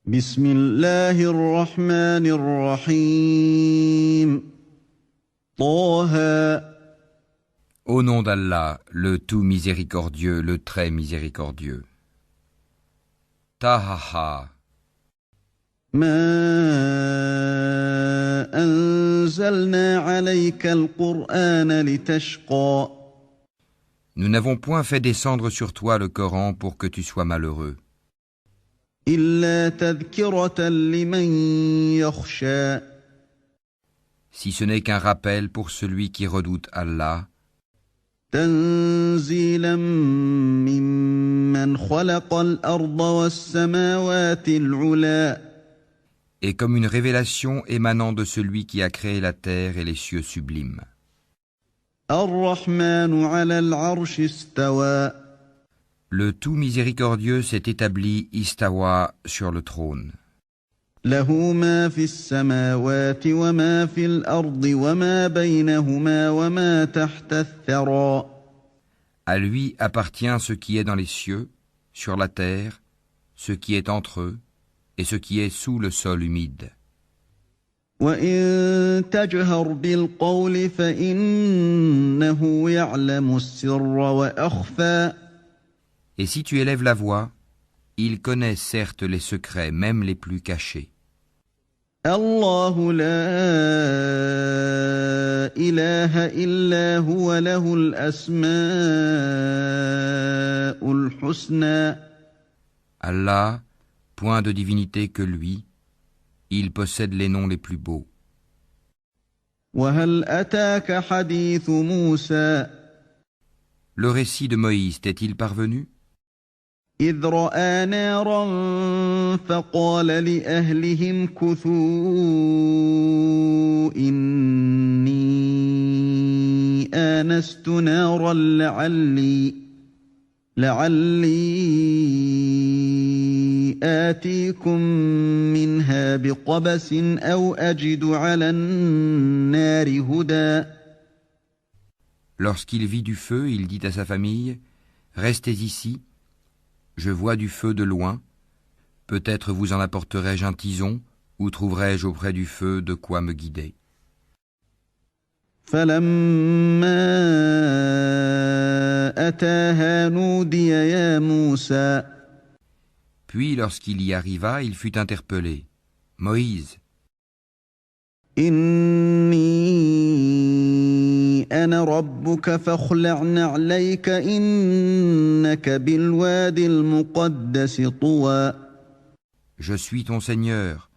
بسم الله الرحمن الرحيم طه Au nom d'Allah, le tout miséricordieux, le très miséricordieux. Tahaha. ما أنزلنا عليك القرآن لتشقى Nous n'avons point fait descendre sur toi le Coran pour que tu sois malheureux, إلا تذكرة لمن يخشى si ce n'est qu'un rappel pour celui qui redoute Allah, تنزيلا ممن خلق الأرض والسماوات العلى et comme une révélation émanant de celui qui a créé la terre et les cieux sublimes. الرحمن على العرش استوى Le tout miséricordieux s'est établi istawa sur le trône. له ما في السماوات وما في الأرض وما بينهما وما تحت الثرى À lui appartient ce qui est dans les cieux, sur la terre, ce qui est entre eux, et ce qui est sous le sol humide. وإن تجهر بالقول فإنه يعلم السر وأخفى Et si tu élèves la voix, il connaît certes les secrets, même les plus cachés. الله لا إله إلا هو له الأسماء الحسنى Allah, point de divinité que lui, il possède les noms les plus beaux. وهل أتاك حديث موسى Le récit de Moïse t'est-il parvenu? إذ رأى نارا فقال لأهلهم كثوا إني آنست نارا لعلي آتيكم منها بقبس أو أجد على النار هدى Lorsqu'il vit du feu, il dit à sa famille, « Restez ici, je vois du feu de loin, peut-être vous en apporterai-je un tison, ou trouverai-je auprès du feu de quoi me guider. » فلما أتاها نودي يا موسى Puis lorsqu'il y arriva, il fut interpellé. « Moïse, إني أنا ربك فاخلع نعليك إنك بالوادي المقدس طوى je suis ton Seigneur,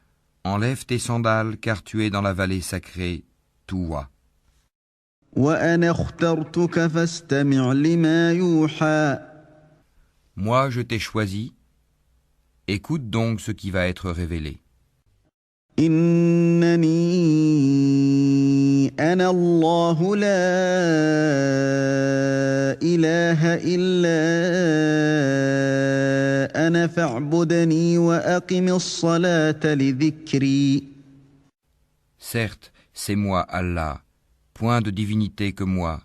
enlève tes sandales car tu es dans la vallée sacrée, Touwa. وأنا اخترتك فاستمع لما يوحى Moi je t'ai choisi, écoute donc ce qui va être révélé. إنني أنا الله لا إله إلا أنا فاعبدني وأقم الصلاة لذكري Certes, c'est moi Allah, point de divinité que moi.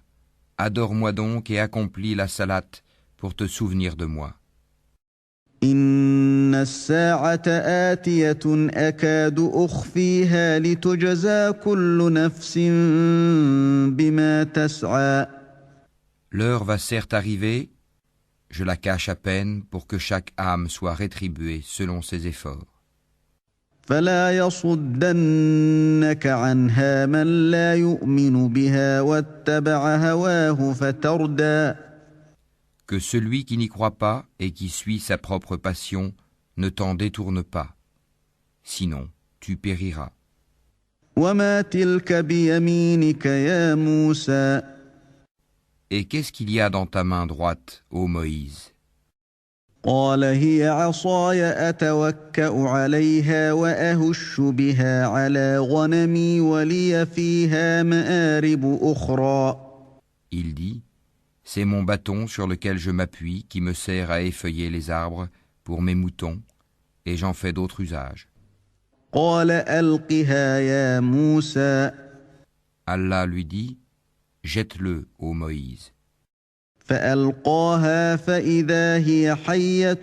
Adore-moi donc et accomplis la salate pour te souvenir de moi. إن الساعة آتية أكاد أخفيها لتجزى كل نفس بما تسعى L'heure va certes arriver, je la cache à peine pour que chaque âme soit rétribuée selon ses efforts. فلا يصدنك عنها من لا يؤمن بها واتبع هواه فتردى Que celui qui n'y croit pas et qui suit sa propre passion ne t'en détourne pas. Sinon, tu périras. وما تلك بيمينك يا موسى Et qu'est-ce qu'il y a dans ta main droite, ô Moïse? قال هي عصاي أتوكأ عليها وأهش بها على غنمي ولي فيها مآرب أخرى Il dit, c'est mon bâton sur lequel je m'appuie qui me sert à effeuiller les arbres pour mes moutons, et j'en fais d'autres usages. قال ألقها يا موسى Allah lui dit, jette-le, ô Moïse. فألقاها فإذا هي حية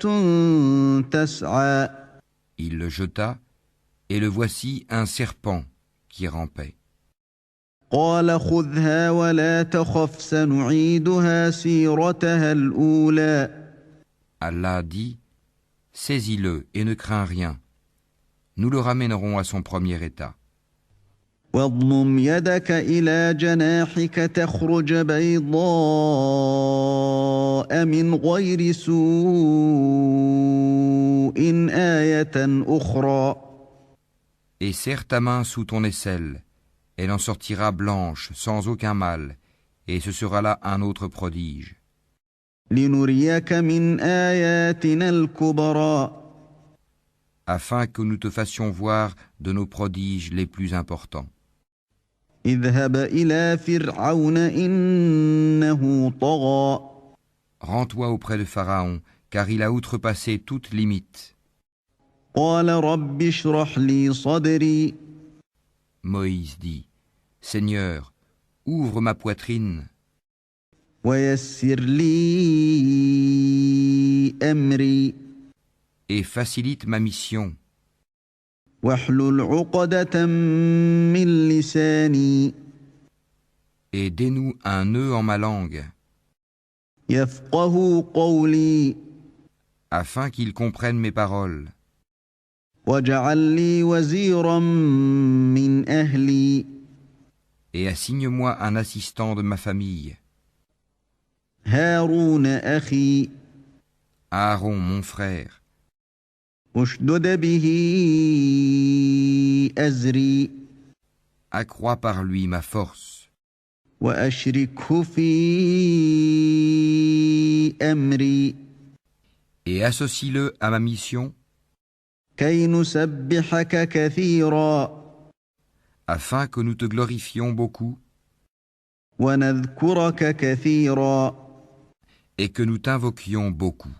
تسعى Il le jeta, et le voici un serpent qui rampait. قال خذها ولا تخف سنعيدها سيرتها الأولى Allah dit, saisis-le et ne crains rien. Nous le ramènerons à son premier état. واضمم يدك إلى جناحك تخرج بيضاء من غير سوء آية أخرى Et serre ta main sous ton aisselle, elle en sortira blanche, sans aucun mal, et ce sera là un autre prodige, لنريك من آياتنا الكبرى afin que nous te fassions voir de nos prodiges les plus importants. اذهب إلى فرعون إنه طغى Rends-toi auprès de Pharaon, car il a outrepassé toute limite. قال رب اشرح لي صدري Moïse dit, Seigneur, ouvre ma poitrine ويسر لي أمري et facilite ma mission, واحلل عقدة من لساني et dénoue un nœud en ma langue, يفقه قولي afin qu'il comprenne mes paroles. واجعل لي وزيرا من أهلي Et assigne-moi un assistant de ma famille, هارون أخي Aaron mon frère, اشدد به أزري accrois par lui ma force, وأشركه في أمري et associe-le à ma mission, كي نسبحك كثيرا afin que nous te glorifions beaucoup ونذكرك كثيرا et que nous t'invoquions beaucoup.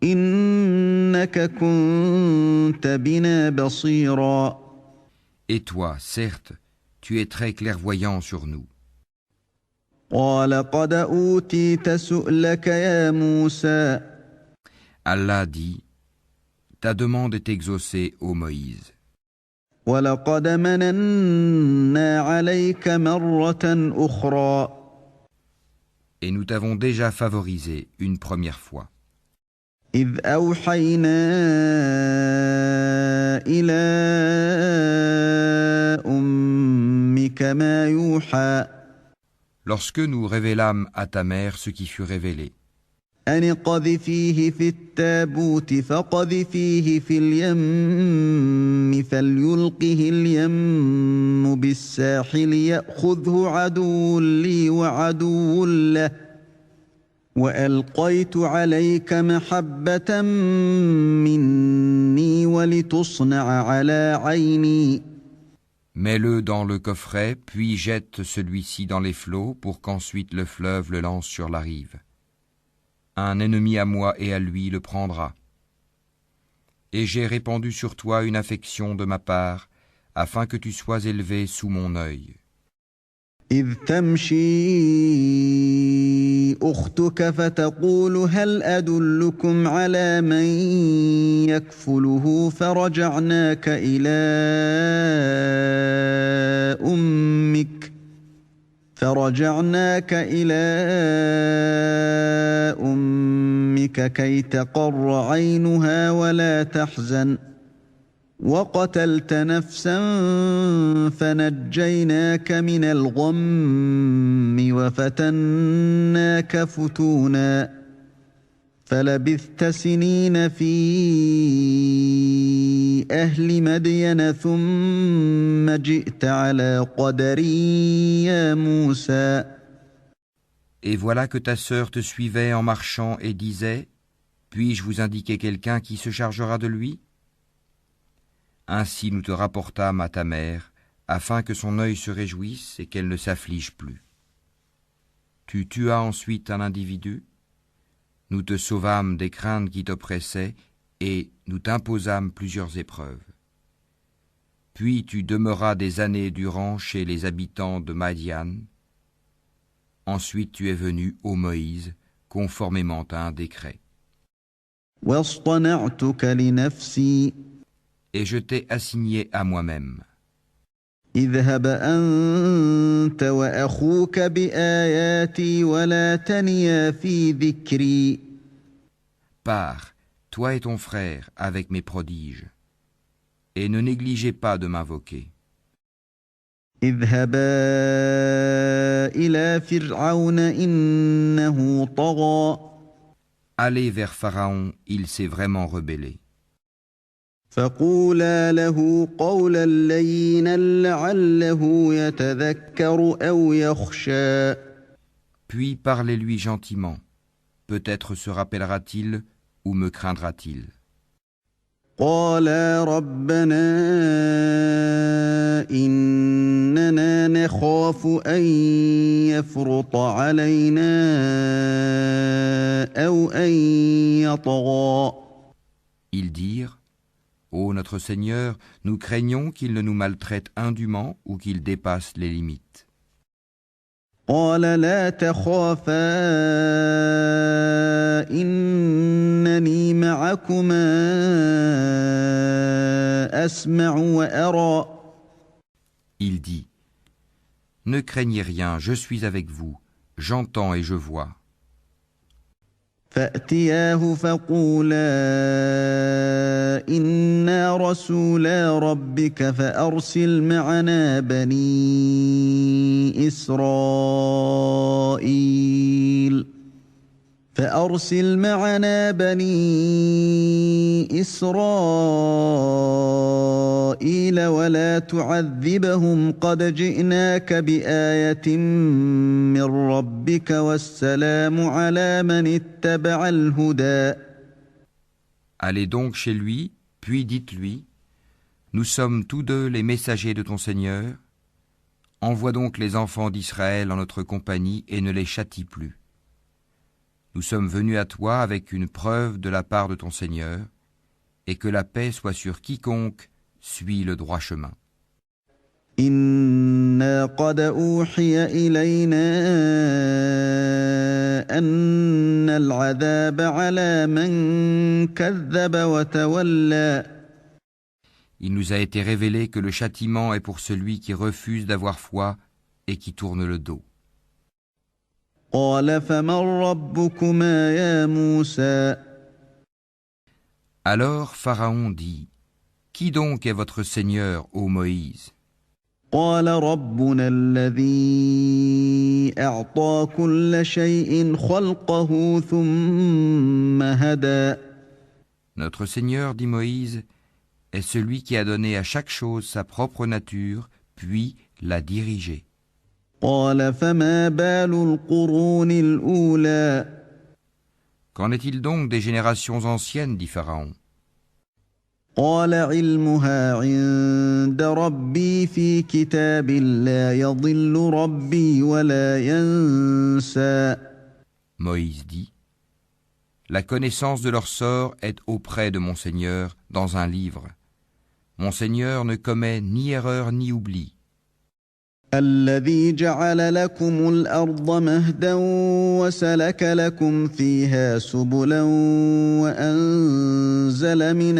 إنك كنت بنا بصيرا Et toi, certes, tu es très clairvoyant sur nous. قال قد أوتيت سؤلك يا موسى Allah dit, ta demande est exaucée, ô Moïse. ولقد مننا عليك مرة أخرى Et nous t'avons déjà favorisé une première fois, إذ أوحينا إلى أمك ما يوحى lorsque nous révélâmes à ta mère ce qui fut révélé. أن قذفيه في التابوت فقذفيه في اليم فليلقه اليم بالساحل يأخذه عدو لي وعدو له وألقيت عليك محبة مني ولتصنع على عيني Mets-le dans le coffret, puis jette celui-ci dans les flots pour qu'ensuite le fleuve le lance sur la rive. Un ennemi à moi et à lui le prendra. Et j'ai répandu sur toi une affection de ma part, afin que tu sois élevé sous mon œil. إذ تمشي أختك فتقول هل أدلكم على من يكفله فرجعناك إلى أمك كي تقر عينها ولا تحزن وقتلت نفسا فنجيناك من الغم وفتناك فتونا فلبثت سنين في أهل مدين ثم جئت على قدر يا موسى Et voilà que ta sœur te suivait en marchant et disait, puis-je vous indiquer quelqu'un qui se chargera de lui ? Ainsi nous te rapportâmes à ta mère, afin que son œil se réjouisse et qu'elle ne s'afflige plus. Tu tuas ensuite un individu, nous te sauvâmes des craintes qui t'oppressaient, et nous t'imposâmes plusieurs épreuves. Puis tu demeuras des années durant chez les habitants de Madian. Ensuite tu es venu, ô Moïse, conformément à un décret. واصطنعتك لنفسي Et je t'ai assigné à moi-même. اذهب أنت وأخوك بآياتي ولا تنيا في ذكري Pars, toi et ton frère, avec mes prodiges, et ne négligez pas de m'invoquer. اذهبا إلى فرعون إنه طغى Allez vers Pharaon, il s'est vraiment rebellé. فقولا له قولا لينا لعله يتذكر أو يخشى Puis parlez-lui gentiment. Peut-être se rappellera-t-il ou me craindra-t-il. قالا ربنا إننا نخاف أن يفرط علينا أو أن يطغى Ils dirent, Ô notre Seigneur, nous craignons qu'il ne nous maltraite indûment ou qu'il dépasse les limites. قال لا تخافا إنني معكما أسمع وأرى Il dit, Ne craignez rien, je suis avec vous, j'entends et je vois. فأتياه فقولا إنا رسولا ربك فأرسل معنا بني إسرائيل ولا تعذبهم قد جئناك بآية من ربك والسلام على من اتبع الهدى Allez donc chez lui, puis dites-lui, Nous sommes tous deux les messagers de ton Seigneur. Envoie donc les enfants d'Israël en notre compagnie et ne les châtie plus. Nous sommes venus à toi avec une preuve de la part de ton Seigneur, et que la paix soit sur quiconque suit le droit chemin. إنا قد أوحي إلينا أن العذاب على من كذب وتولى Il nous a été révélé que le châtiment est pour celui qui refuse d'avoir foi et qui tourne le dos. قال فمن ربكما يا موسى Alors Pharaon dit, Qui donc est votre Seigneur, ô Moïse? قال ربنا الذي أعطى كل شيء خلقه ثم هدى Notre Seigneur, dit Moïse, est celui qui a donné à chaque chose sa propre nature, puis l'a dirigée. قال فما بال القرون الأولى Qu'en est-il donc des générations anciennes, dit Pharaon? قال علمها عند ربي في كتاب لا يضل ربي ولا ينسى Moïse dit, La connaissance de leur sort est auprès de mon Seigneur dans un livre. Mon Seigneur ne commet ni erreur ni oubli. الذي جعل لكم الأرض مهدا وسلك لكم فيها سبلا وأنزل من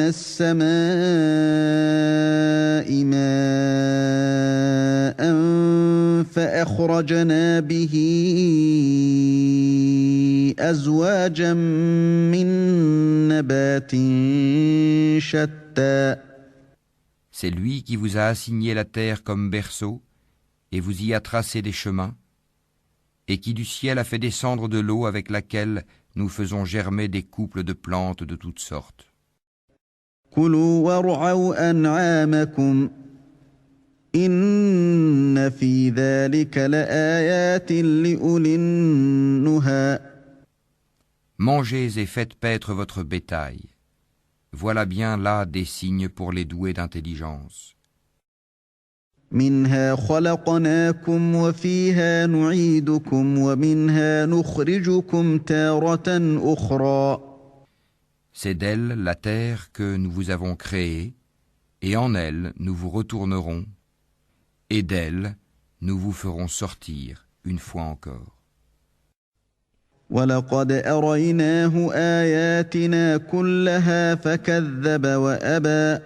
السماء ماء فأخرجنا به أزواجا من نبات شتى C'est lui qui vous a assigné la terre comme berceau, et vous y a tracé des chemins, et qui du ciel a fait descendre de l'eau avec laquelle nous faisons germer des couples de plantes de toutes sortes. كلوا وارعوا أنعامكم إن في ذلك لآيات لأولي النهى Mangez et faites paître votre bétail. Voilà bien là des signes pour les doués d'intelligence. منها خلقناكم وفيها نعيدكم ومنها نخرجكم تارة أخرى C'est d'elle, la terre, que nous vous avons créée, et en elle nous vous retournerons, Et d'elle, nous vous ferons sortir une fois encore. وَلَقَدْ أَرَيْنَاهُ آيَاتِنَا كُلَّهَا فَكَذَّبَ وَأَبَى.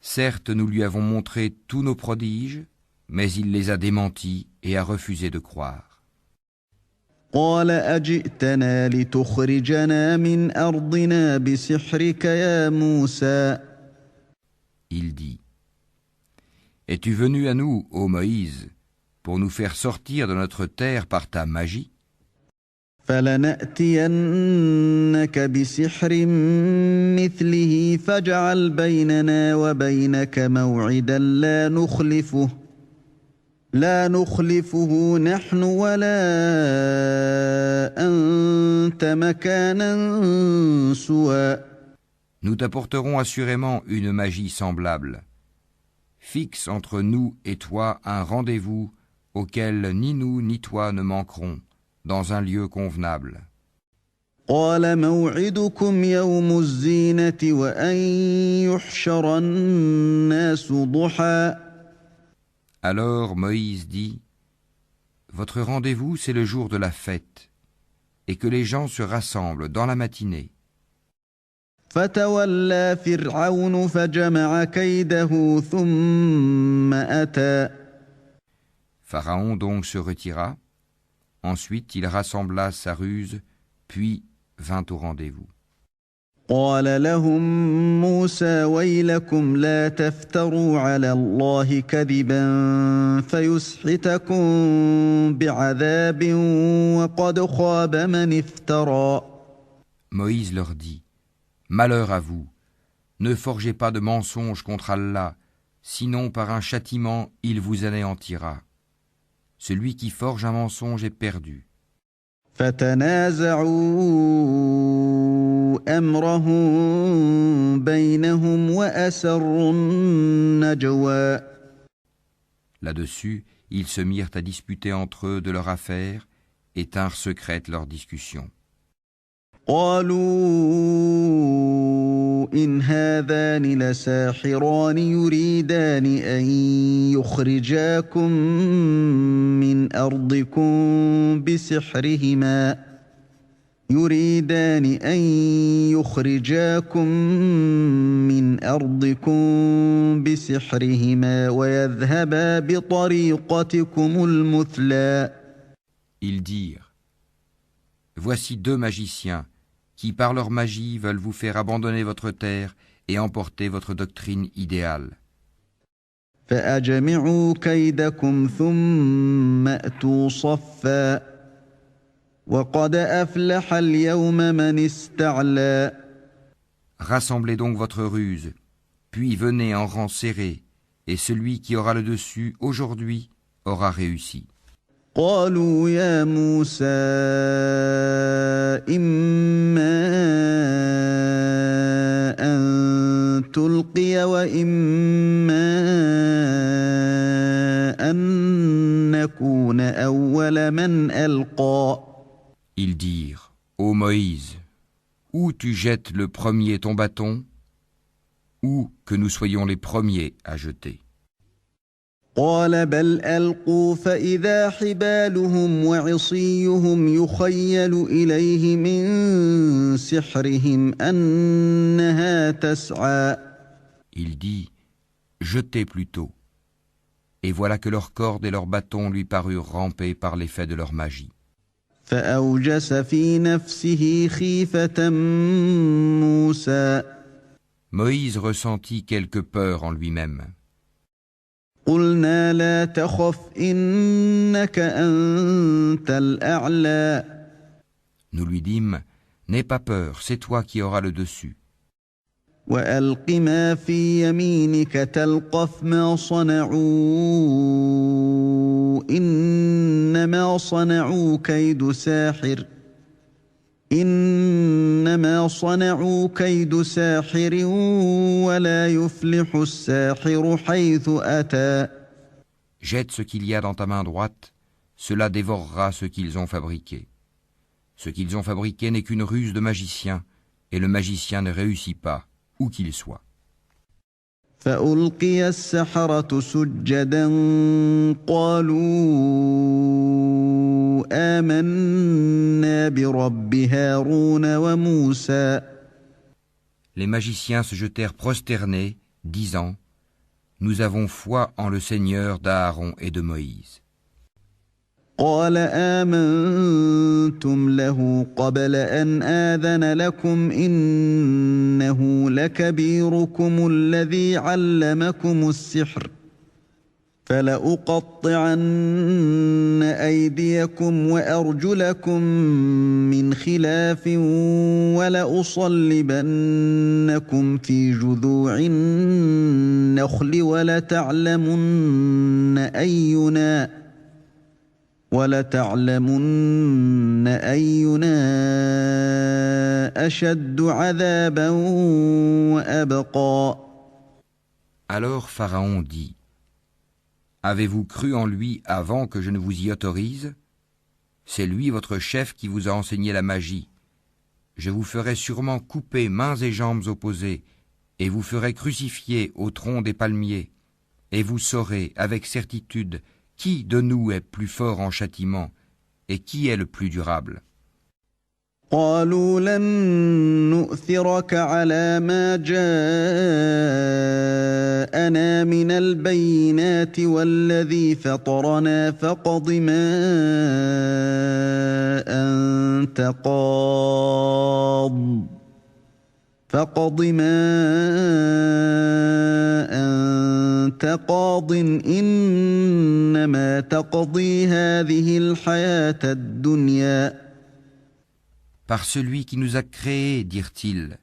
Certes, nous lui avons montré tous nos prodiges, mais il les a démentis et a refusé de croire. قال أجئتنا لتخرجنا من أرضنا بسحرك يا موسى. Il dit, es-tu venu à nous, ô Moïse, pour nous faire sortir de notre terre par ta magie? فلنأتينك بسحر مثله فاجعل بيننا وبينك موعدا لا نخلفه نحن ولا أنت مكانا سوى. Nous t'apporterons assurément une magie semblable. Fixe entre nous et toi un rendez-vous auquel ni nous ni toi ne manquerons, dans un lieu convenable. قال موعدكم يوم الزينة وأن يحشر الناس ضحى. Alors Moïse dit, votre rendez-vous c'est le jour de la fête, et que les gens se rassemblent dans la matinée. فتولى فرعون فجمع كيده ثم أتى. Pharaon donc se retira, ensuite il rassembla sa ruse, puis vint au rendez-vous. قال لهم موسى ويلكم لا تفتروا على الله كذبا فيسحتكم بعذاب وقد خاب من افترى. Moïse leur dit, malheur à vous, ne forgez pas de mensonges contre Allah, sinon par un châtiment il vous anéantira. Celui qui forge un mensonge est perdu. فتنازعوا أمرهم بينهم وأسروا النجوى. Là-dessus, ils se mirent à disputer entre eux de leur affaire et tinrent secrète leur discussion. قالوا إن هذان لساحران يريدان أن يخرجاكم من أرضكم بسحرهما ويذهبا بطريقتكم المثلى. Ils dirent, voici deux magiciens qui par leur magie veulent vous faire abandonner votre terre et emporter votre doctrine idéale. فأجمعوا كيدكم ثم أتوا صفا وقد أفلح اليوم من استعلى. Rassemblez donc votre ruse, puis venez en rang serré, et celui qui aura le dessus aujourd'hui aura réussi. قالوا يا موسى إما أن تلقي وإما أن نكون أول من ألقى. Ils dirent, ô Moïse, ou tu jettes le premier ton bâton, ou que nous soyons les premiers à jeter. قال بل ألقوا فإذا حبالهم وعصيهم يخيل إليه من سحرهم أنها تسعى. Il dit, jetez plutôt. Et voilà que leurs cordes et leurs bâtons lui parurent ramper par l'effet de leur magie. فأوجس في نفسه خيفة موسى. Moïse ressentit quelque peur en lui-même. قلنا لا تخف إنك أنت الأعلى. Nous lui dîmes, n'aie pas peur, c'est toi qui auras le dessus. وألق ما في يمينك تلقف ما صنعوا إنما صنعوا كيد ساحر ولا يفلح الساحر حيث أتى. Jette ce qu'il y a dans ta main droite, cela dévorera ce qu'ils ont fabriqué. Ce qu'ils ont fabriqué n'est qu'une ruse de magicien, et le magicien ne réussit pas, où qu'il soit. فألقي السحرة سجدا قالوا آمنا برب هارون وموسى. Les magiciens se jetèrent prosternés, disant : Nous avons foi en le Seigneur d'Aaron et de Moïse. قال آمنتم له قبل أن آذن لكم إنه لكبيركم الذي علمكم السحر فلأقطعن أيديكم وأرجلكم من خلاف ولأصلبنكم في جذوع النخل ولتعلمن أينا أشد عذابا وأبقى. Alors Pharaon dit : Avez-vous cru en lui avant que je ne vous y autorise ? C'est lui votre chef qui vous a enseigné la magie. Je vous ferai sûrement couper mains et jambes opposées, et vous ferai crucifier au tronc des palmiers, et vous saurez avec certitude qui de nous est plus fort en châtiment, et qui est le plus durable. قالوا لن نؤثرك على ما جاءنا من البينات والذي فطرنا فاقض ما أنت قاض إنما تقضي هذه الحياة الدنيا. Par celui qui nous a créés, dirent-ils,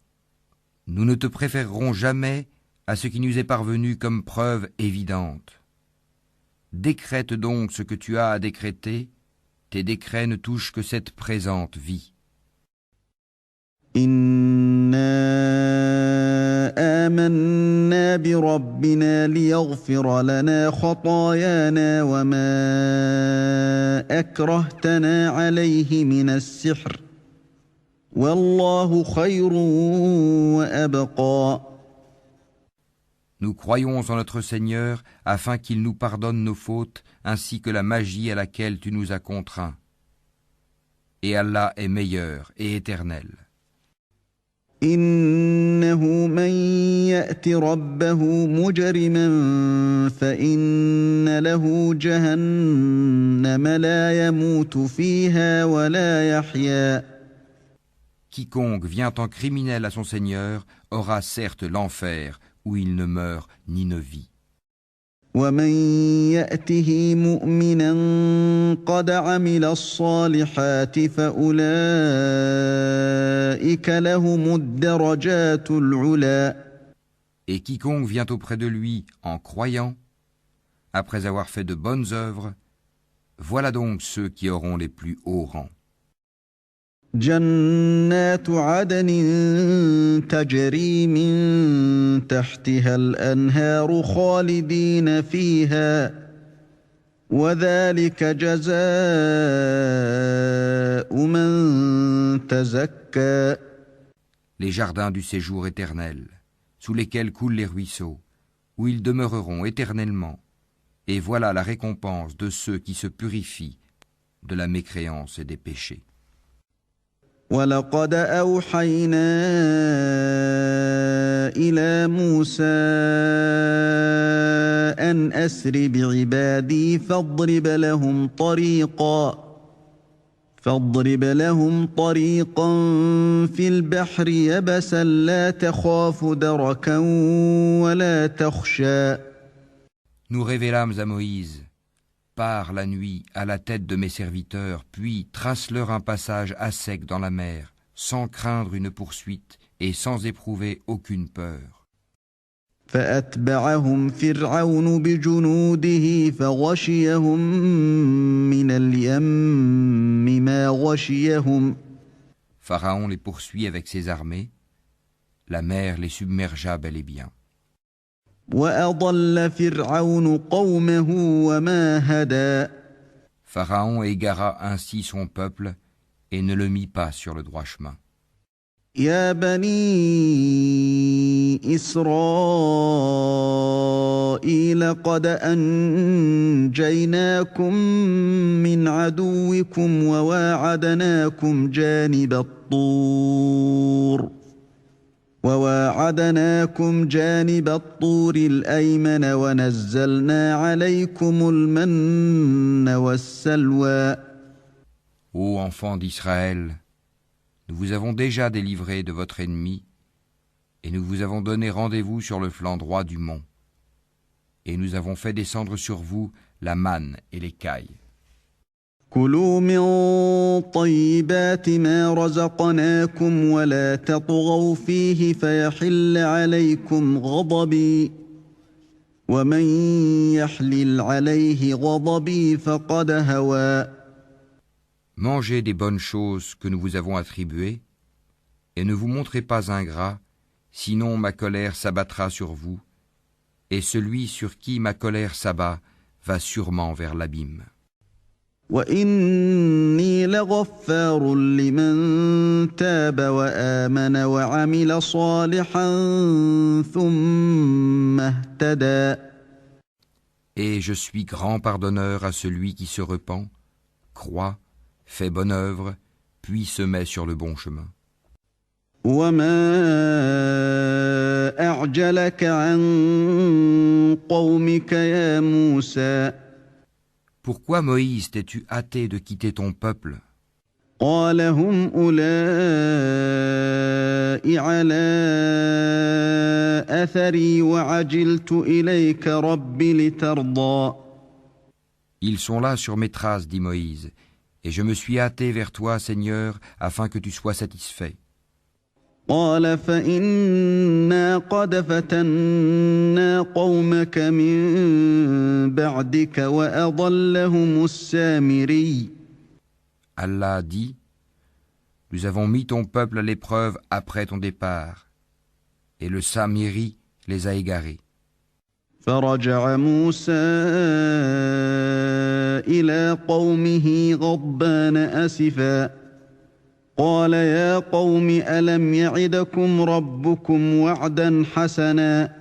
nous ne te préférerons jamais à ce qui nous est parvenu comme preuve évidente. Décrète donc ce que tu as à décréter, tes décrets ne touchent que cette présente vie. إنا آمنا بربنا ليغفر لنا خطايانا وما أكرهتنا عليه من السحر والله خير وأبقى. Nous croyons en notre Seigneur afin qu'il nous pardonne nos fautes ainsi que la magie à laquelle tu nous as contraints. Et Allah est meilleur et éternel. إنه من يأت ربه مجرما فإن له جهنم لا يموت فيها ولا يحيا. Quiconque vient en criminel à son Seigneur aura certes l'enfer où il ne meurt ni ne vit. ومن يأته مؤمنا قد عمل الصالحات فأولئك لهم الدرجات العلى. Et quiconque vient auprès de lui en croyant, après avoir fait de bonnes œuvres, voilà donc ceux qui auront les plus hauts rangs. جنات عدن تجري من تحتها الأنهار خالدين فيها وذلك جزاء من تزكى. Les jardins du séjour éternel, sous lesquels coulent les ruisseaux, où ils demeureront éternellement, et voilà la récompense de ceux qui se purifient de la mécréance et des péchés. ولقد أوحينا إلى موسى أن أسر بعبادي فاضرب لهم طريقا في البحر يبسا لا تخاف دركا ولا تخشى. Nous révélâmes à Moïse : pars la nuit à la tête de mes serviteurs, puis trace-leur un passage à sec dans la mer, sans craindre une poursuite et sans éprouver aucune peur. فأتبعهم فرعون بجنوده فغشيهم من اليم ما غشيهم. Pharaon les poursuit avec ses armées, la mer les submergea bel et bien. وأضل فرعون قومه وما هدى. Pharaon égara ainsi son peuple et ne le mit pas sur le droit chemin. يا بني إسرائيل قد أنجيناكم من عدوكم وواعدناكم جانب الطور الأيمن ونزلنا عليكم المن والسلوى. Ô enfants d'Israël, nous vous avons déjà délivré de votre ennemi, et nous vous avons donné rendez-vous sur le flanc droit du mont. Et nous avons fait descendre sur vous la manne et l'écaille. كلوا من طيبات ما رزقناكم ولا تطغوا فيه فيحل عليكم غضبي ومن يحلل عليه غضبي فقد هوى. Mangez des bonnes choses que nous vous avons attribuées, et ne vous montrez pas ingrats, sinon ma colère s'abattra sur vous, et celui sur qui ma colère s'abat va sûrement vers l'abîme. وإني لغفار لمن تاب وآمن وعمل صالحا ثم اهتدى. Et je suis grand pardonneur à celui qui se repent, croit, fait bonne œuvre, puis se met sur le bon chemin. وما أعجلك عن قومك يا موسى. Pourquoi, Moïse, t'es-tu hâté de quitter ton peuple? قال هم أولئك على أثري وعجلت إليك رب لترضى. Ils sont là sur mes traces, dit Moïse, et je me suis hâté vers toi, Seigneur, afin que tu sois satisfait. قال فإنا قد فتنا قومك من بعدك وأضلهم السامري. Allah dit, nous avons mis ton peuple à l'épreuve après ton départ, et le Samiri les a égarés. فرجع موسى إلى قومه غضبان أسفا قال يا قوم ألم يعدكم ربكم وعدا حسنا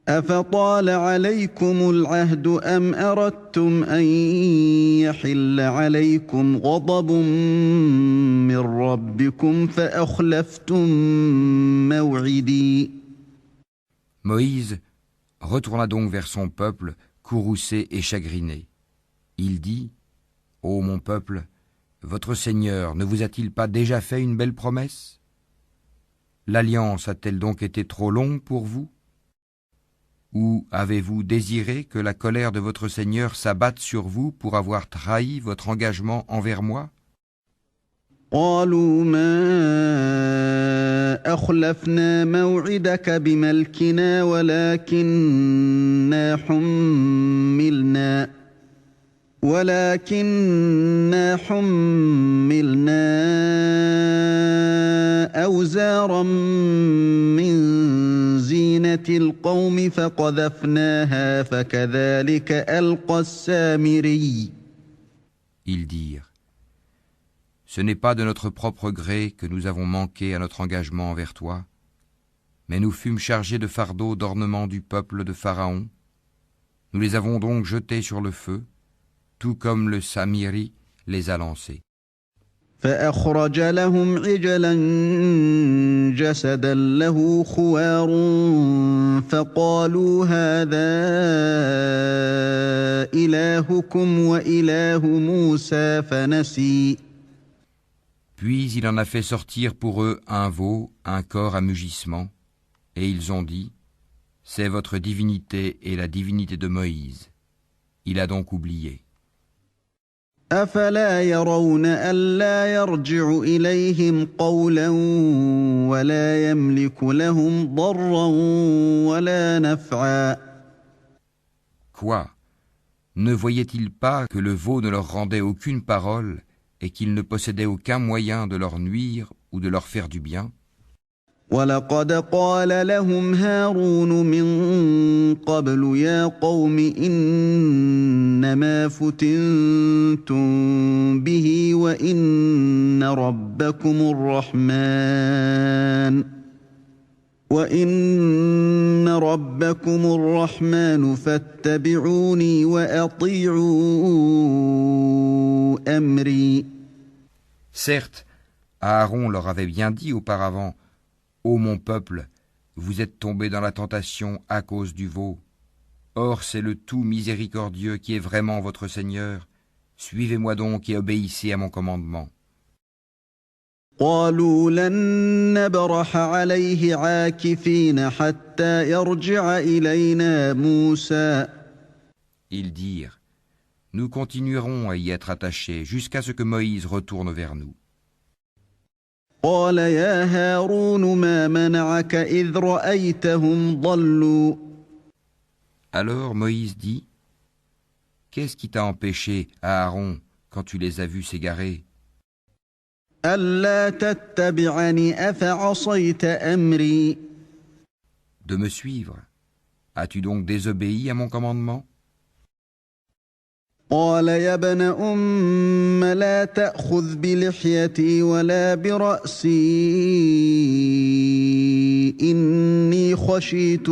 أفطال عليكم العهد أم أردتم أن يحل عليكم غضب من ربكم فأخلفتم موعدي. Moïse retourna donc vers son peuple, courroucé et chagriné. Il dit, ô mon peuple, votre Seigneur ne vous a-t-il pas déjà fait une belle promesse? L'alliance a-t-elle donc été trop longue pour vous? Ou avez-vous désiré que la colère de votre Seigneur s'abatte sur vous pour avoir trahi votre engagement envers moi? قالوا ما أخلفنا موعدك بملكنا ولكننا حملنا أوزارا من زينة القوم فقذفناها فكذلك ألقى السامري. Ils dirent, ce n'est pas de notre propre gré que nous avons manqué à notre engagement envers toi, mais nous fûmes chargés de fardeaux d'ornement du peuple de Pharaon. Nous les avons donc jetés sur le feu, tout comme le Samiri les a lancés. فأخرج لهم عجلا جسدا له خوار فقالوا هذا إلهكم وإله موسى فنسي. Puis il en a fait sortir pour eux un veau, un corps à mugissement, et ils ont dit, c'est votre divinité et la divinité de Moïse. Il a donc oublié. أفلا يرون ألا يرجع إليهم قولا ولا يملك لهم ضرا ولا نفعا. Quoi? Ne voyaient-ils pas que le veau ne leur rendait aucune parole et qu'il ne possédait aucun moyen de leur nuire ou de leur faire du bien? وَلَقَدْ قَالَ لَهُمْ هَارُونُ مِن قَبْلُ يَا قَوْمِ إِنَّمَا فُتِنتُم بِهِ وَإِنَّ رَبَّكُمُ الرَّحْمَنُ فَاتَّبِعُونِي وَأَطِيعُوا أَمْرِي. Certes, Aaron leur avait bien dit auparavant, ô mon peuple, vous êtes tombés dans la tentation à cause du veau. Or c'est le tout miséricordieux qui est vraiment votre Seigneur. Suivez-moi donc et obéissez à mon commandement. قالوا لن نبرح عليه عاكفين حتى يرجع إلينا موسى. Ils dirent, nous continuerons à y être attachés jusqu'à ce que Moïse retourne vers nous. قال يا هارون ما منعك إذ رأيتهم ضلوا. Alors Moïse dit, qu'est-ce qui t'a empêché, Aaron, quand tu les as vus s'égarer, ألا تتبعني أفعصيت أمري. de me suivre? As-tu donc désobéi à mon commandement? قال يا ابن أم لا تأخذ بلحيتي ولا برأسي إني خشيت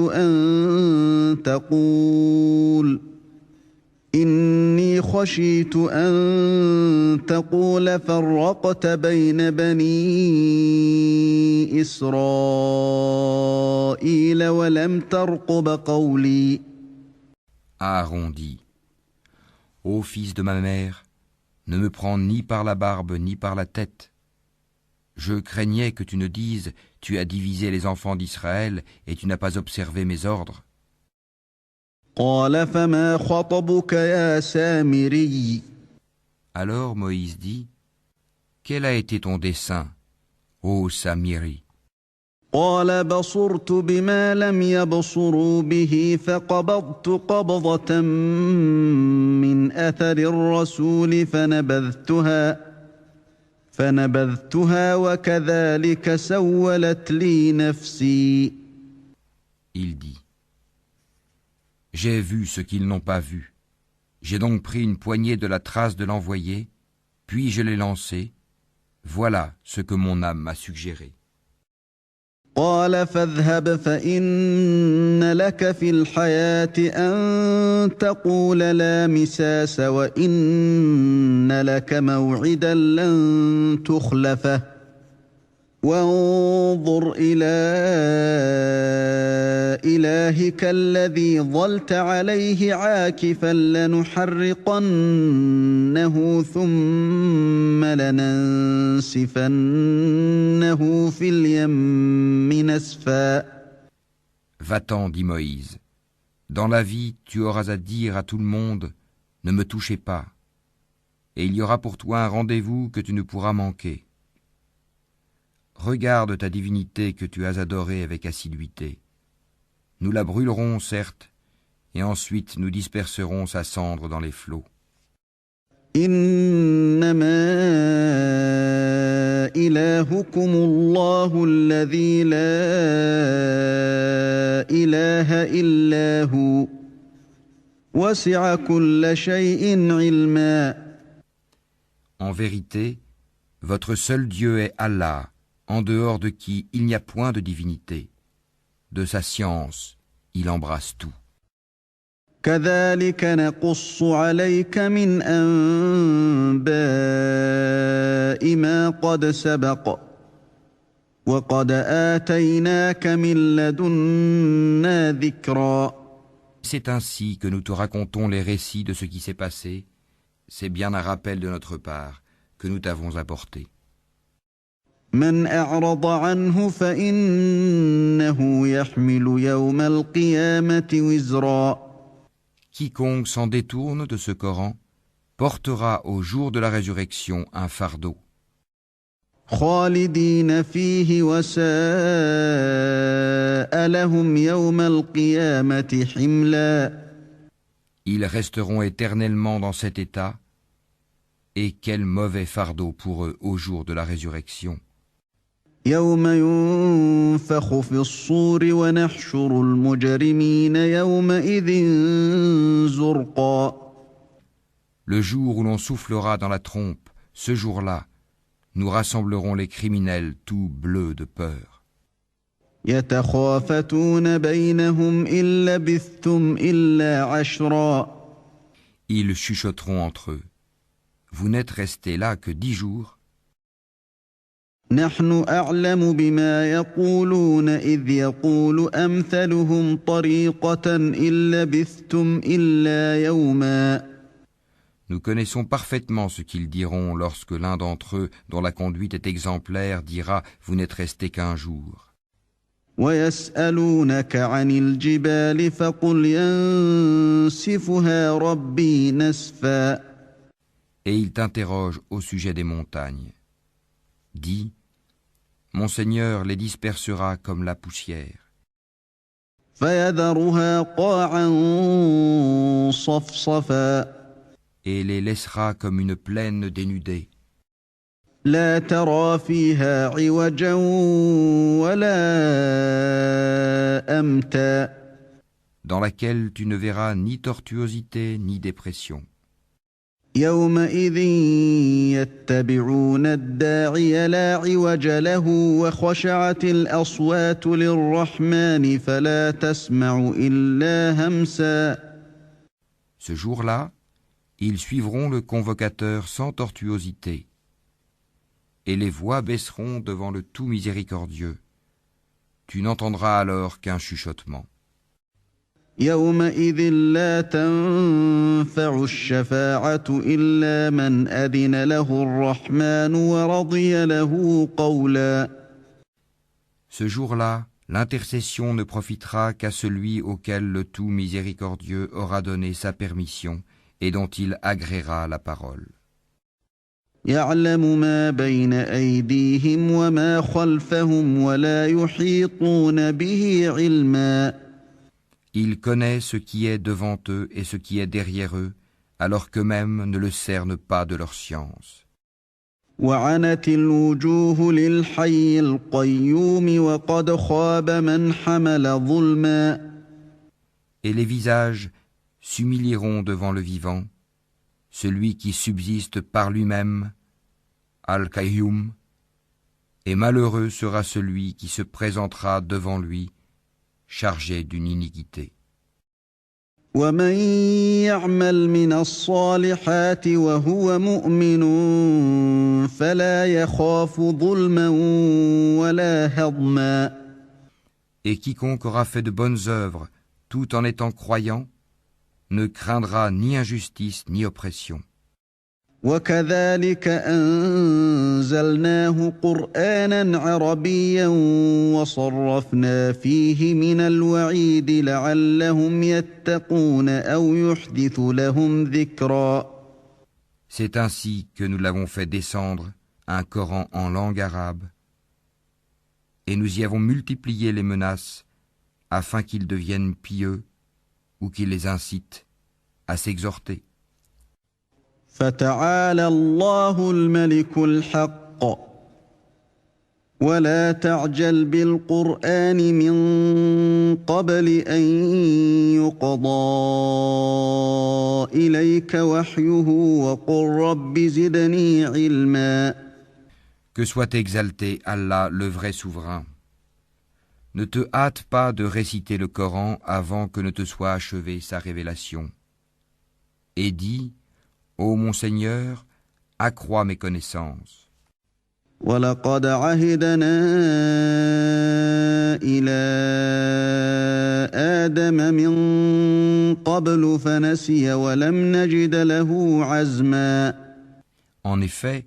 أن تقول فرقت بين بني إسرائيل ولم ترقب قولي. Aaron dit, ô fils de ma mère, ne me prends ni par la barbe ni par la tête. Je craignais que tu ne dises, tu as divisé les enfants d'Israël et tu n'as pas observé mes ordres. قال فما خطبك يا سامري. Alors Moïse dit, quel a été ton dessein, ô Samiri? قال بصرت بما لم يبصروا به فقبضت قبضة من أثر الرسول فنبذتها وكذلك سولت لي نفسي. Il dit, j'ai vu ce qu'ils n'ont pas vu. J'ai donc pris une poignée de la trace de l'envoyé, puis je l'ai lancé. Voilà ce que mon âme m'a suggéré. قال فاذهب فإن لك في الحياة أن تقول لا مساس وإن لك موعدا لن تخلفه وانظر إلى إلهك الذي ظلت عليه عاكفا لنحرقنه ثم لننسفنه في اليم نسفا. Va-t'en, dit Moïse. Dans la vie, tu auras à dire à tout le monde, ne me touchez pas. Et il y aura pour toi un rendez-vous que tu ne pourras manquer. Regarde ta divinité que tu as adorée avec assiduité. Nous la brûlerons, certes, et ensuite nous disperserons sa cendre dans les flots. إنما إلهكم الله الذي لا إله إلا هو وسع كل شيء علما. En vérité, votre seul Dieu est Allah, en dehors de qui il n'y a point de divinité. De sa science, il embrasse tout. كذلك نقص عليك من أنباء ما قد سبق وقد آتيناك من لدنا ذكرا. C'est ainsi que nous te racontons les récits de ce qui s'est passé. C'est bien un rappel de notre part que nous t'avons apporté. من أعرض عنه فإنه يحمل يوم القيامة وزرا. Quiconque s'en détourne de ce Coran portera au jour de la résurrection un fardeau. خالدين فيه وساء لهم يوم القيامة حملا. Ils resteront éternellement dans cet état, et quel mauvais fardeau pour eux au jour de la résurrection. يوم ينفخ في الصور ونحشر المجرمين يومئذ زرقا. Le jour où l'on soufflera dans la trompe, ce jour-là, nous rassemblerons les criminels tout bleus de peur. يتخافتون بينهم إن لبثتم إلا عشرا. Ils chuchoteront entre eux. Vous n'êtes restés là que 10 jours. نحن أعلم بما يقولون إذ يقول أمثلهم طريقة إن لبثتم إلا يوما. Nous connaissons parfaitement ce qu'ils diront lorsque l'un d'entre eux, dont la conduite est exemplaire, dira « Vous n'êtes restés qu'un jour ». ويسألونك عن الجبال فقل ينسفها ربي نسفا. Et ils t'interrogent au sujet des montagnes. Dis, mon Seigneur les dispersera comme la poussière. فيذرها قاعا صفصفا. Et les laissera comme une plaine dénudée. لا ترى فيها عوجا ولا أمتا. Dans laquelle tu ne verras ni tortuosité ni dépression. يومئذ يتبعون الداعي لا عوج له وخشعت الأصوات للرحمن فلا تسمع إلا همسا. Ce jour-là, ils suivront le convocateur sans tortuosité, et les voix baisseront devant le tout miséricordieux. Tu n'entendras alors qu'un chuchotement. يومئذ لا تنفع الشفاعة إلا من أذن له الرحمن ورضي له قولا. Ce jour-là, l'intercession ne profitera qu'à celui auquel le tout miséricordieux aura donné sa permission et dont il agréera la parole. يعلم ما بين أيديهم وما خلفهم ولا يحيطون به علما. Il connaît ce qui est devant eux et ce qui est derrière eux, alors qu'eux-mêmes ne le cernent pas de leur science. وعنت الوجوه للحي القيوم وقد خاب من حمل ظلما. Et les visages s'humilieront devant le vivant, celui qui subsiste par lui-même, Al-Qayyum, et malheureux sera celui qui se présentera devant lui, chargé d'une iniquité. ومن يعمل من الصالحات وهو مؤمن فلا يخاف ظلما ولا هضما. Et quiconque aura fait de bonnes œuvres tout en étant croyant ne craindra ni injustice ni oppression. وكذلك أنزلناه قرآنا عربيا وصرفنا فيه من الوعيد لعلهم يتقون أو يحدث لهم ذكرا. C'est ainsi que nous l'avons fait descendre, un Coran en langue arabe, et nous y avons multiplié les menaces afin qu'ils deviennent pieux ou qu'ils les incitent à s'exhorter. فتعالى الله الملك الحق ولا تعجل بالقرآن من قبل أن يقضى إليك وحيه وقل رب زدني علما. Que soit exalté Allah, le vrai souverain. Ne te hâte pas de réciter le Coran avant que ne te soit achevée sa révélation. Et dis, ô mon Seigneur, accrois mes connaissances. وَلَقَدْ عَهِدْنَا إِلَىٰ آدَمَ مِن قَبْلُ فَنَسِيَ وَلَمْ نَجِدْ لَهُ عَزْمًا. En effet,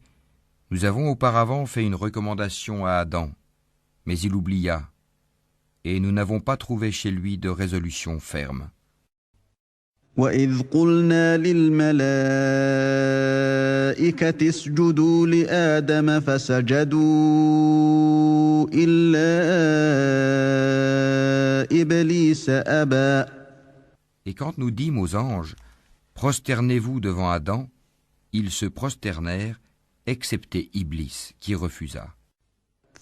nous avons auparavant fait une recommandation à Adam, mais il oublia, et nous n'avons pas trouvé chez lui de résolution ferme. وَإِذْ قُلْنَا لِلْمَلَائِكَةِ اسْجُدُوا لِآدَمَ فَسَجَدُوا إِلَّا إِبْلِيسَ أَبَى. Et quand nous dîmes aux anges, prosternez-vous devant Adam, ils se prosternèrent, excepté Iblis, qui refusa.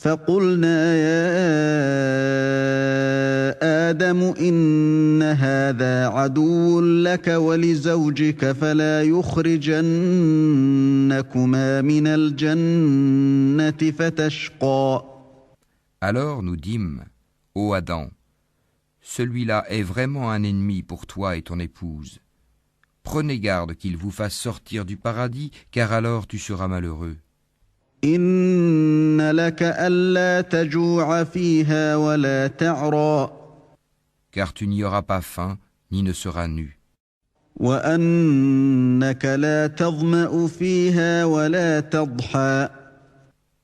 فقلنا يا آدم إن هذا عدو لك ولزوجك فلا يخرجنكما من الجنة فتشقى. Alors nous dîmes, ô Adam, celui-là est vraiment un ennemi pour toi et ton épouse. Prenez garde qu'il vous fasse sortir du paradis, car alors tu seras malheureux. إن لك ألا تجوع فيها ولا تعرى Car tu n'y auras pas faim, ni ne seras nu. وأنك لا تظمأ فيها ولا تضحى.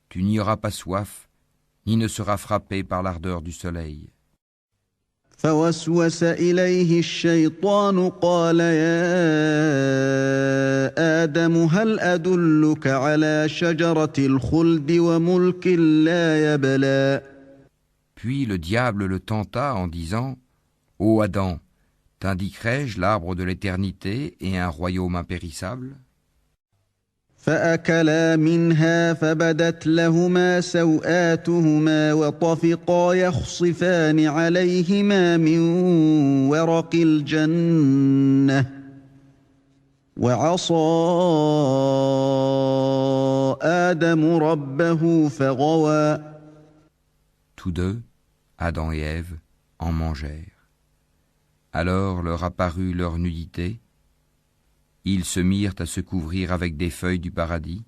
Tu n'y auras pas soif, ni ne seras frappé par l'ardeur du soleil. فوسوس إليه الشيطان قال يا آدم هل أدلك على شجرة الخلد وملك لا يبلى. Puis le diable le tenta en disant, ô Adam, t'indiquerai-je l'arbre de l'éternité et un royaume impérissable? فأكلا منها فبدت لهما سوآتهما وطفقا يخصفان عليهما من ورق الجنة وعصى آدم ربه فغوى. Tous deux, Adam et Ève, en mangèrent. Alors leur apparut leur nudité. Ils se mirent à se couvrir avec des feuilles du paradis.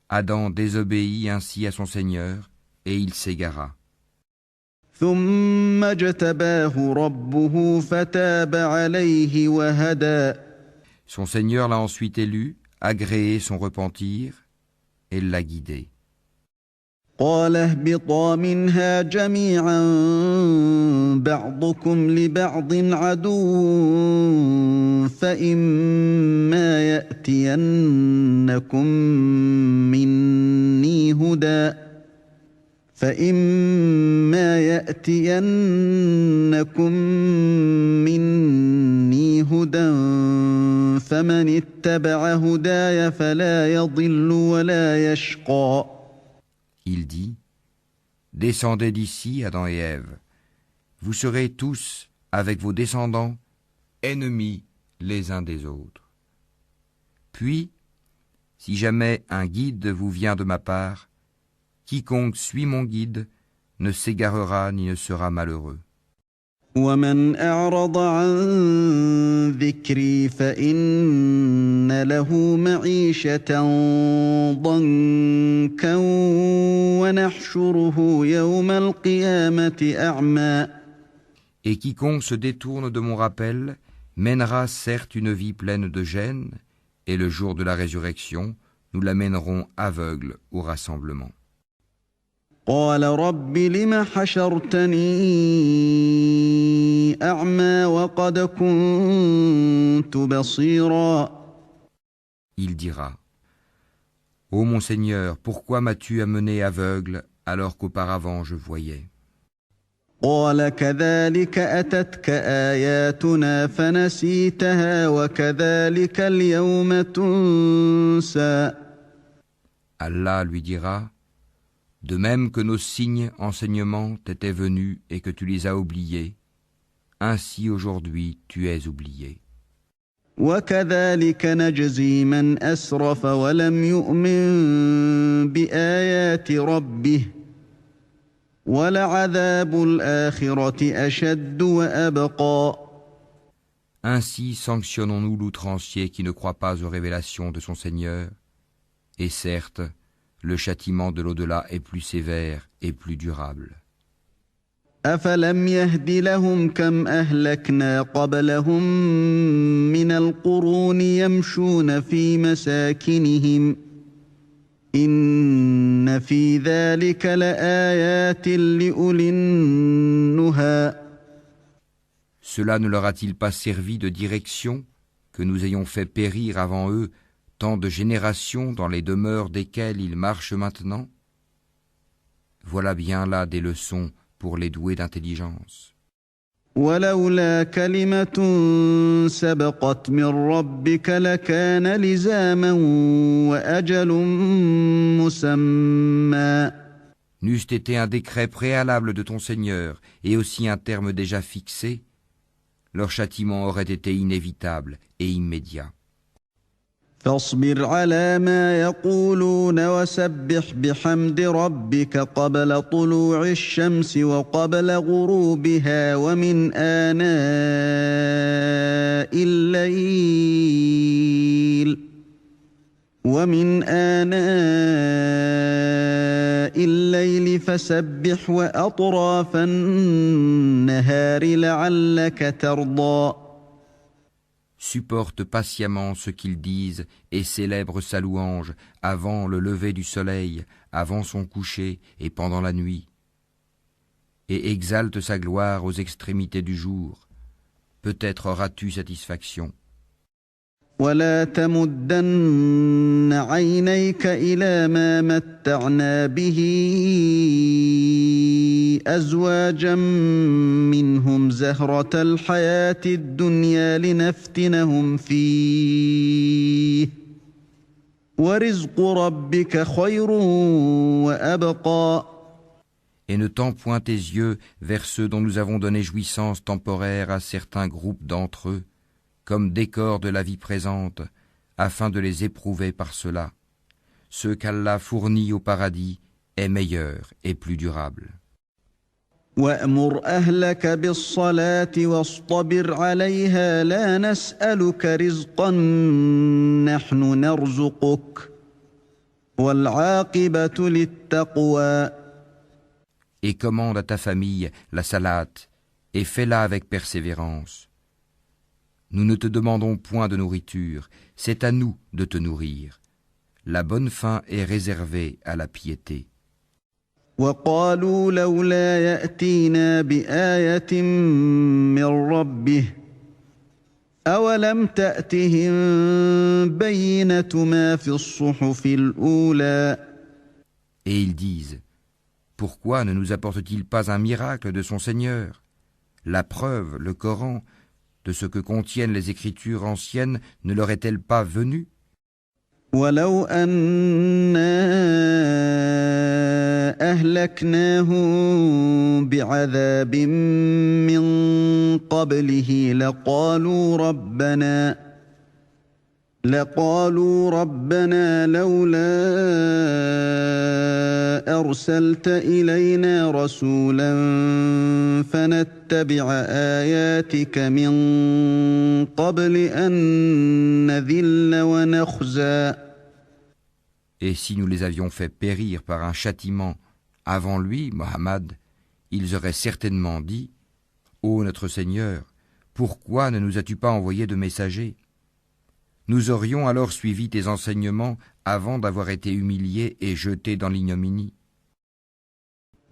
Adam désobéit ainsi à son Seigneur, et il s'égara. ثم اجتباه ربه فتاب عليه وهدى. Son Seigneur l'a ensuite élu, agréé son repentir, et l'a guidé. قال اهبطا منها جميعا بعضكم لبعض عدو فإما يأتينكم مني هدى فمن اتبع هداي فلا يضل ولا يشقى. Il dit, descendez d'ici, Adam et Ève. Vous serez tous, avec vos descendants, ennemis les uns des autres. Puis, si jamais un guide vous vient de ma part, quiconque suit mon guide ne s'égarera ni ne sera malheureux. ومن أعرض عن ذكري فإن له معيشة ضنكا ونحشره يوم القيامة أعمى. Et quiconque se détourne de mon rappel mènera certes une vie pleine de gêne, et le jour de la résurrection, nous l'amènerons aveugle au rassemblement. قال رب لم حشرتني أعمى وقد كنت بصيرا. Il dira, ô mon Seigneur, pourquoi m'as-tu amené aveugle alors qu'auparavant je voyais? قال كذلك أتتك آياتنا فنسيتها وكذلك اليوم تنسى. Allah lui dira, de même que nos signes enseignements t'étaient venus et que tu les as oubliés, ainsi aujourd'hui tu es oublié. وكذلك نجزي من أسرف ولم يؤمن بآيات ربه ولعذاب الآخرة أشد وأبقى. Ainsi sanctionnons-nous l'outrancier qui ne croit pas aux révélations de son Seigneur, et certes, le châtiment de l'au-delà est plus sévère et plus durable. أفلم يهد لهم كم أهلكنا قبلهم من القرون يمشون في مساكنهم إن في ذلك لآيات لأولي النهى. Cela ne leur a-t-il pas servi de direction que nous ayons fait périr avant eux tant de générations dans les demeures desquelles ils marchent maintenant? Voilà bien là des leçons pour les doués d'intelligence. ولولا كلمة سبقت من ربك لكان لزاما وأجل مسمى. n'eût été un décret préalable de ton Seigneur et aussi un terme déjà fixé, leur châtiment aurait été inévitable et immédiat. فاصبر على ما يقولون وسبح بحمد ربك قبل طلوع الشمس وقبل غروبها ومن آناء الليل فسبح وأطراف النهار لعلك ترضى. Supporte patiemment ce qu'ils disent et célèbre sa louange avant le lever du soleil, avant son coucher et pendant la nuit. Et exalte sa gloire aux extrémités du jour. Peut-être auras-tu satisfaction. ولا تمدن عينيك إلى ما متعنا به أزواجا منهم زهرة الحياة الدنيا لنفتنهم فيه ورزق ربك خير وأبقى. Et ne tends point tes yeux vers ceux dont nous avons donné jouissance temporaire à certains groupes d'entre eux, comme décor de la vie présente, afin de les éprouver par cela. Ce qu'Allah fournit au paradis est meilleur et plus durable. وَأْمُرْ أَهْلَكَ بِالصَّلَاةِ وَاصْطَبِرْ عَلَيْهَا لَا نَسْأَلُكَ رِزْقًا نَحْنُ نَرْزُقُكَ وَالْعَاقِبَةُ لِلتَّقْوَى. Et commande à ta famille la salate, et fais-la avec persévérance. Nous ne te demandons point de nourriture, c'est à nous de te nourrir. La bonne fin est réservée à la piété. وَقَالُوا لَوْلَا يَأْتِينَا بِآيَةٍ مِّن رَّبِّهِ أَوَلَمْ تَأْتِهِم بَيِّنَةُ مَا فِي الصُّحُفِ الْأُولَى. Et ils disent, pourquoi ne nous apporte-t-il pas un miracle de son Seigneur? La preuve, le Coran, de ce que contiennent les écritures anciennes ne leur est-elle pas venue? وَلَوْ أَنَّا أَهْلَكْنَاهُم بِعَذَابٍ مِّن قَبْلِهِ لَقَالُوا رَبَّنَا لَوْلَا أَرْسَلْتَ إِلَيْنَا رَسُولًا فَنَتَّبِعَ آيَاتِكَ مِن قَبْلِ أَن نَّذِلَّ وَنَخْزَىٰ. Et si nous les avions fait périr par un châtiment avant lui, Mohammed, ils auraient certainement dit, ô notre Seigneur, pourquoi ne nous as-tu pas envoyé de messagers? Nous aurions alors suivi tes enseignements avant d'avoir été humiliés et jetés dans l'ignominie.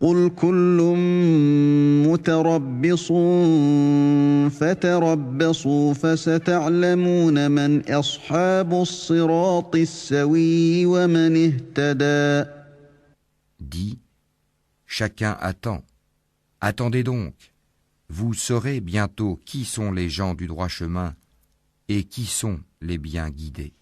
قُلْ كُلٌّ مُّتَرَبِّصٌ فَتَرَبَّصُوا فَسَتَعْلَمُونَ مَنْ أَصْحَابُ الصِّرَاطِ السَّوِيِّ وَمَنِ اهْتَدَىٰ. Dis, chacun attend. Attendez donc. Vous saurez bientôt qui sont les gens du droit chemin et qui sont les bien guidés.